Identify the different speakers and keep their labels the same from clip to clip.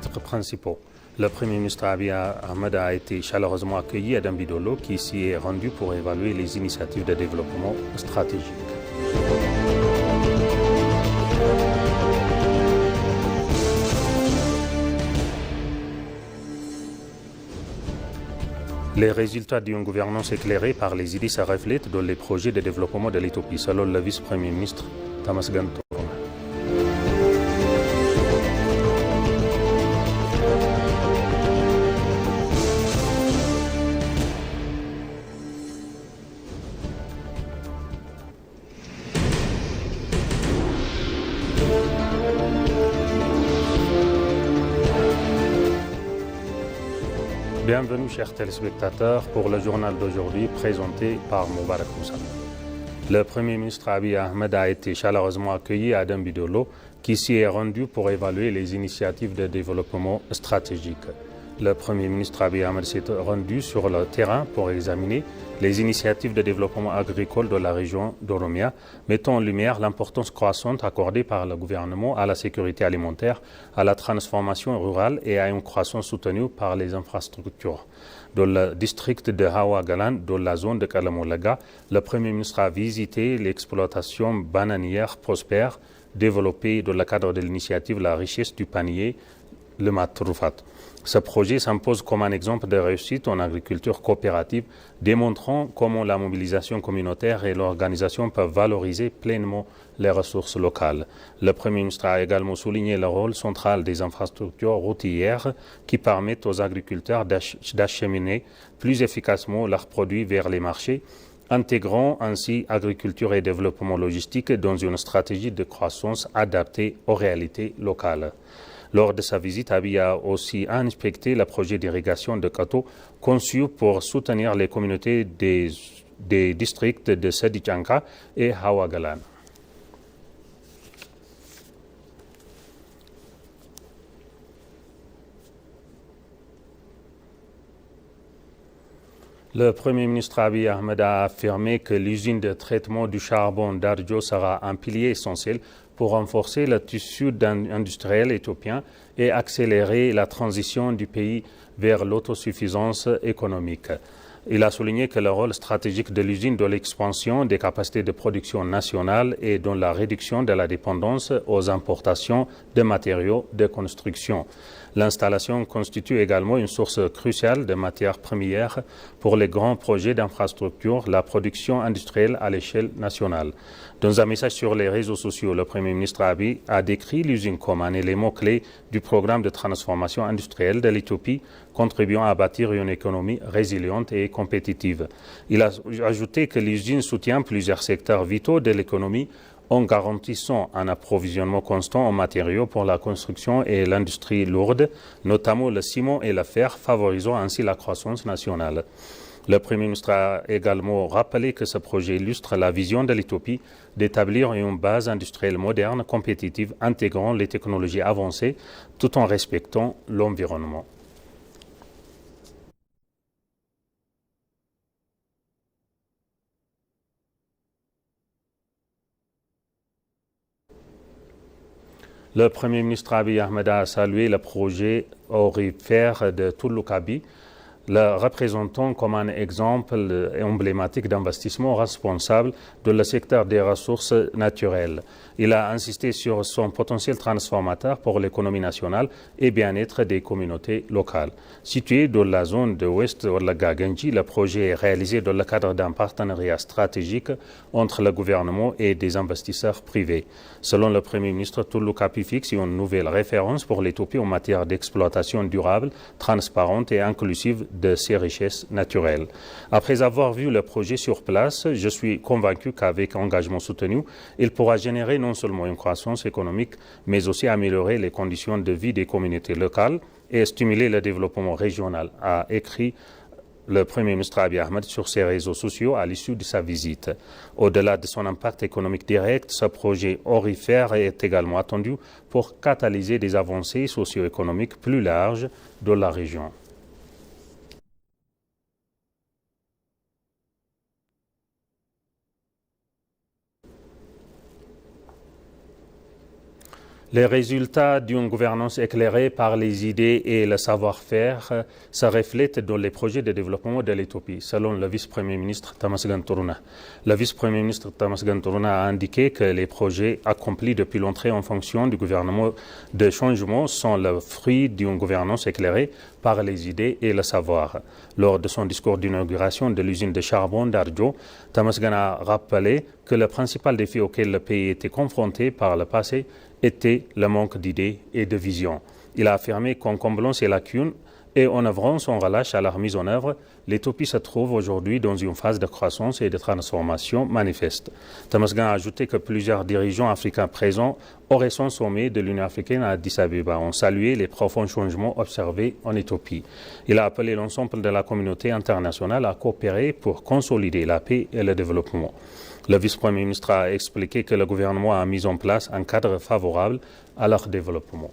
Speaker 1: titres principaux. Le Premier ministre Abiy Ahmed a été chaleureusement accueilli à Dambidolo, qui s'y est rendu pour évaluer les initiatives de développement stratégique. Les résultats d'une gouvernance éclairée par les idées se reflètent dans les projets de développement de l'Éthiopie, selon le vice-premier ministre Tamasgan Touré. Bienvenue chers téléspectateurs pour le journal d'aujourd'hui présenté par Moubarak Moussa. Le Premier ministre Abiy Ahmed a été chaleureusement accueilli à Dambidolo, qui s'y est rendu pour évaluer les initiatives de développement stratégique. Le Premier ministre Abiy Ahmed s'est rendu sur le terrain pour examiner les initiatives de développement agricole de la région d'Oromia, mettant en lumière l'importance croissante accordée par le gouvernement à la sécurité alimentaire, à la transformation rurale et à une croissance soutenue par les infrastructures. Dans le district de Hawa Galan, dans la zone de Kalamolaga, le Premier ministre a visité l'exploitation bananière prospère développée dans le cadre de l'initiative La richesse du panier, le Matrufat. Ce projet s'impose comme un exemple de réussite en agriculture coopérative, démontrant comment la mobilisation communautaire et l'organisation peuvent valoriser pleinement les ressources locales. Le Premier ministre a également souligné le rôle central des infrastructures routières qui permettent aux agriculteurs d'acheminer plus efficacement leurs produits vers les marchés, intégrant ainsi agriculture et développement logistique dans une stratégie de croissance adaptée aux réalités locales. Lors de sa visite, Abiy a aussi inspecté le projet d'irrigation de Kato conçu pour soutenir les communautés des districts de Sedichanka et Hawa Galan. Le Premier ministre Abiy Ahmed a affirmé que l'usine de traitement du charbon d'Arjo sera un pilier essentiel pour renforcer le tissu industriel éthiopien et accélérer la transition du pays vers l'autosuffisance économique. Il a souligné que le rôle stratégique de l'usine dans l'expansion des capacités de production nationales et dans la réduction de la dépendance aux importations de matériaux de construction. L'installation constitue également une source cruciale de matières premières pour les grands projets d'infrastructure, la production industrielle à l'échelle nationale. Dans un message sur les réseaux sociaux, le Premier ministre Abiy a décrit l'usine comme un élément clé du programme de transformation industrielle de l'Éthiopie, contribuant à bâtir une économie résiliente et compétitive. Il a ajouté que l'usine soutient plusieurs secteurs vitaux de l'économie en garantissant un approvisionnement constant en matériaux pour la construction et l'industrie lourde, notamment le ciment et le fer, favorisant ainsi la croissance nationale. Le Premier ministre a également rappelé que ce projet illustre la vision de l'Éthiopie d'établir une base industrielle moderne, compétitive, intégrant les technologies avancées tout en respectant l'environnement. Le Premier ministre Abiy Ahmed a salué le projet aurifère de Touloukabi, le représentant comme un exemple emblématique d'investissement responsable dans le secteur des ressources naturelles. Il a insisté sur son potentiel transformateur pour l'économie nationale et bien-être des communautés locales. Situé dans la zone de Ouest Ouallaga-Genji, le projet est réalisé dans le cadre d'un partenariat stratégique entre le gouvernement et des investisseurs privés. Selon le Premier ministre, Touloukabi fixe une nouvelle référence pour l'Éthiopie en matière d'exploitation durable, transparente et inclusive de ses richesses naturelles. Après avoir vu le projet sur place, je suis convaincu qu'avec engagement soutenu, il pourra générer non seulement une croissance économique, mais aussi améliorer les conditions de vie des communautés locales et stimuler le développement régional, a écrit le Premier ministre Abiy Ahmed sur ses réseaux sociaux à l'issue de sa visite. Au-delà de son impact économique direct, ce projet aurifère est également attendu pour catalyser des avancées socio-économiques plus larges dans la région. Les résultats d'une gouvernance éclairée par les idées et le savoir-faire se reflètent dans les projets de développement de l'Éthiopie, selon le vice-premier ministre Tamasgan Touruna. Le vice-premier ministre Tamasgan Touruna a indiqué que les projets accomplis depuis l'entrée en fonction du gouvernement de changement sont le fruit d'une gouvernance éclairée par les idées et le savoir. Lors de son discours d'inauguration de l'usine de charbon d'Ardjo, Tamasgan a rappelé que le principal défi auquel le pays était confronté par le passé était le manque d'idées et de vision. Il a affirmé qu'en comblant ces lacunes et en œuvrant sans relâche à leur mise en œuvre, l'Éthiopie se trouve aujourd'hui dans une phase de croissance et de transformation manifeste. Tamasgan a ajouté que plusieurs dirigeants africains présents au récent sommet de l'Union africaine à Addis Abeba ont salué les profonds changements observés en Éthiopie. Il a appelé l'ensemble de la communauté internationale à coopérer pour consolider la paix et le développement. Le vice-premier ministre a expliqué que le gouvernement a mis en place un cadre favorable à leur développement.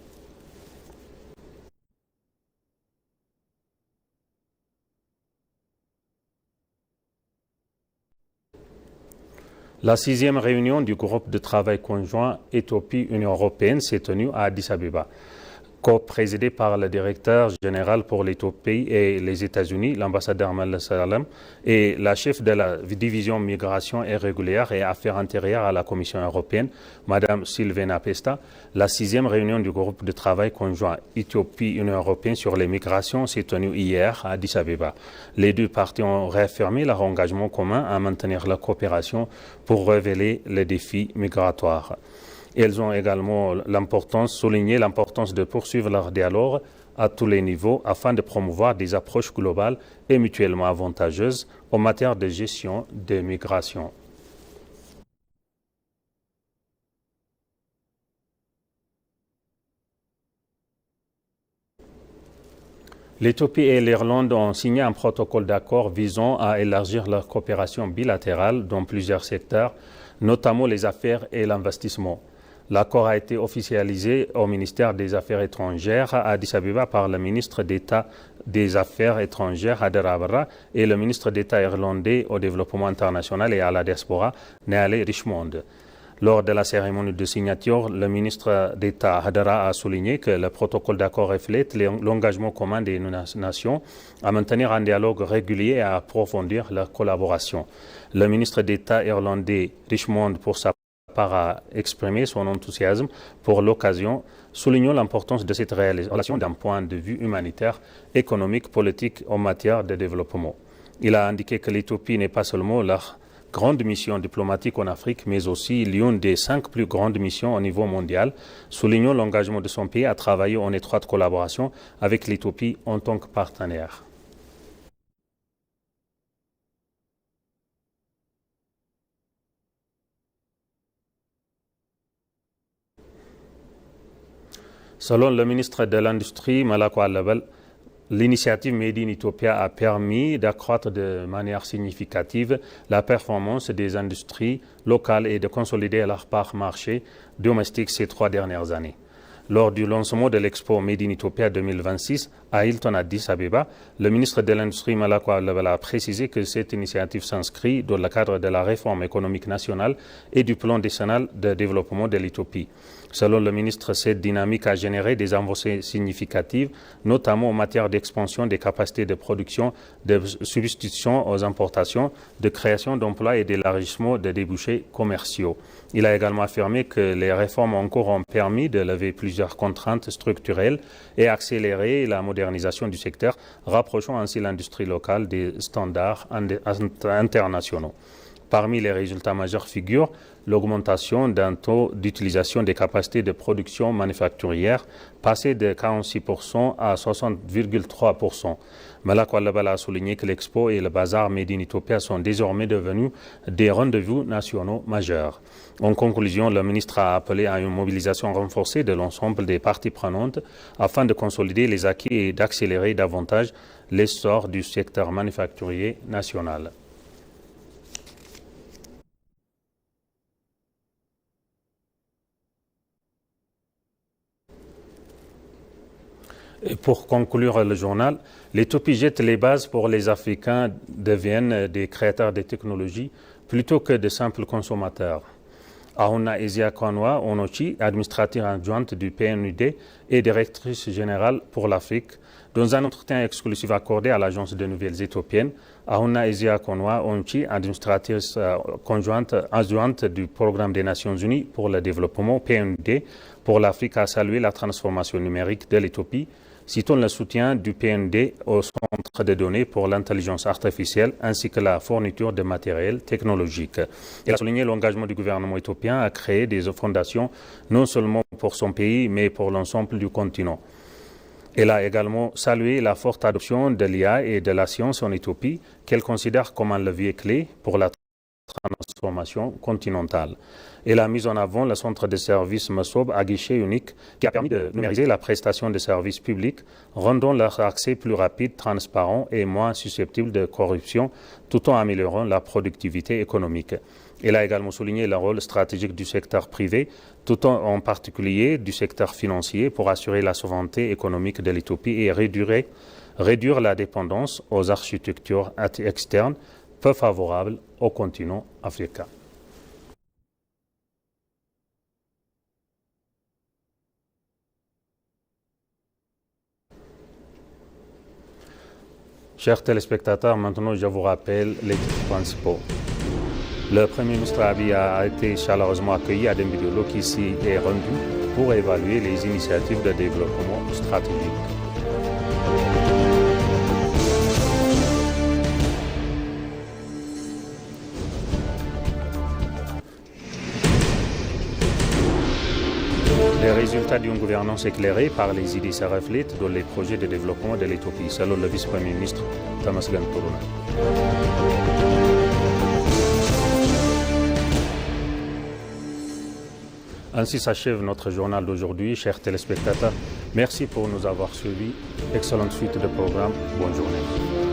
Speaker 1: La 6e réunion du groupe de travail conjoint Éthiopie-Union européenne s'est tenue à Addis Abeba. Co-présidé par le directeur général pour l'Éthiopie et les États-Unis, l'ambassadeur Mal Salem, et la chef de la division migration irrégulière et affaires intérieures à la Commission européenne, Mme Silvana Pesta, la 6e réunion du groupe de travail conjoint Éthiopie-Union européenne sur les migrations s'est tenue hier à Addis Abeba. Les deux parties ont réaffirmé leur engagement commun à maintenir la coopération pour révéler les défis migratoires. Elles ont également souligné l'importance de poursuivre leur dialogue à tous les niveaux afin de promouvoir des approches globales et mutuellement avantageuses en matière de gestion des migrations. L'Éthiopie et l'Irlande ont signé un protocole d'accord visant à élargir leur coopération bilatérale dans plusieurs secteurs, notamment les affaires et l'investissement. L'accord a été officialisé au ministère des Affaires étrangères à Addis Abeba par le ministre d'État des Affaires étrangères Hadera Abra et le ministre d'État irlandais au développement international et à la diaspora Neale Richmond. Lors de la cérémonie de signature, le ministre d'État Hadera a souligné que le protocole d'accord reflète l'engagement commun des nations à maintenir un dialogue régulier et à approfondir leur collaboration. Le ministre d'État irlandais Richmond, pour sa part, a exprimé son enthousiasme pour l'occasion, soulignant l'importance de cette relation d'un point de vue humanitaire, économique, politique en matière de développement. Il a indiqué que l'Éthiopie n'est pas seulement leur grande mission diplomatique en Afrique, mais aussi l'une des 5 plus grandes missions au niveau mondial, soulignant l'engagement de son pays à travailler en étroite collaboration avec l'Éthiopie en tant que partenaire. Selon le ministre de l'Industrie, Malako Alabal, l'initiative Made in Ethiopia a permis d'accroître de manière significative la performance des industries locales et de consolider leur part marché domestique ces 3 dernières années. Lors du lancement de l'Expo Made in Ethiopia 2026 à Hilton Addis Abeba, le ministre de l'Industrie Malako Alabal a précisé que cette initiative s'inscrit dans le cadre de la réforme économique nationale et du plan décennal de développement de l'Éthiopie. Selon le ministre, cette dynamique a généré des avancées significatives, notamment en matière d'expansion des capacités de production, de substitution aux importations, de création d'emplois et d'élargissement des débouchés commerciaux. Il a également affirmé que les réformes en cours ont permis de lever plusieurs contraintes structurelles et accélérer la modernisation du secteur, rapprochant ainsi l'industrie locale des standards internationaux. Parmi les résultats majeurs figurent l'augmentation d'un taux d'utilisation des capacités de production manufacturière passé de 46% à 60,3%. Malako Alabal a souligné que l'Expo et le Bazar Made in Ethiopia sont désormais devenus des rendez-vous nationaux majeurs. En conclusion, le ministre a appelé à une mobilisation renforcée de l'ensemble des parties prenantes afin de consolider les acquis et d'accélérer davantage l'essor du secteur manufacturier national. Et pour conclure le journal, l'Éthiopie jette les bases pour les Africains deviennent des créateurs de technologies plutôt que de simples consommateurs. Ahuna Ezia Kwanwa Onochi, administratrice adjointe du PNUD et directrice générale pour l'Afrique, dans un entretien exclusif accordé à l'Agence des Nouvelles Éthiopiennes, Ahuna Ezia Kwanwa Onochi, administratrice adjointe du Programme des Nations Unies pour le développement PNUD pour l'Afrique, a salué la transformation numérique de l'Éthiopie, citant le soutien du PNUD au centre de données pour l'intelligence artificielle ainsi que la fourniture de matériel technologique. Elle a souligné l'engagement du gouvernement éthiopien à créer des fondations non seulement pour son pays mais pour l'ensemble du continent. Elle a également salué la forte adoption de l'IA et de la science en Éthiopie qu'elle considère comme un levier clé pour la transformation continentale. Elle a mis en avant le centre de services Mesob à guichet unique qui a permis de numériser la prestation de services publics, rendant leur accès plus rapide, transparent et moins susceptible de corruption, tout en améliorant la productivité économique. Elle a également souligné le rôle stratégique du secteur privé, tout en particulier du secteur financier, pour assurer la souveraineté économique de l'Éthiopie et réduire la dépendance aux architectures externes peu favorables au continent africain. Chers téléspectateurs, maintenant je vous rappelle les titres principaux. Le Premier ministre Abiy a été chaleureusement accueilli à Aden Bidolo qui s'y est rendu pour évaluer les initiatives de développement stratégique. Les résultats d'une gouvernance éclairée par les idées se reflètent dans les projets de développement de l'Éthiopie, selon le vice-premier ministre Tamasgan Turuna. Ainsi s'achève notre journal d'aujourd'hui, chers téléspectateurs. Merci pour nous avoir suivis. Excellente suite de programme. Bonne journée.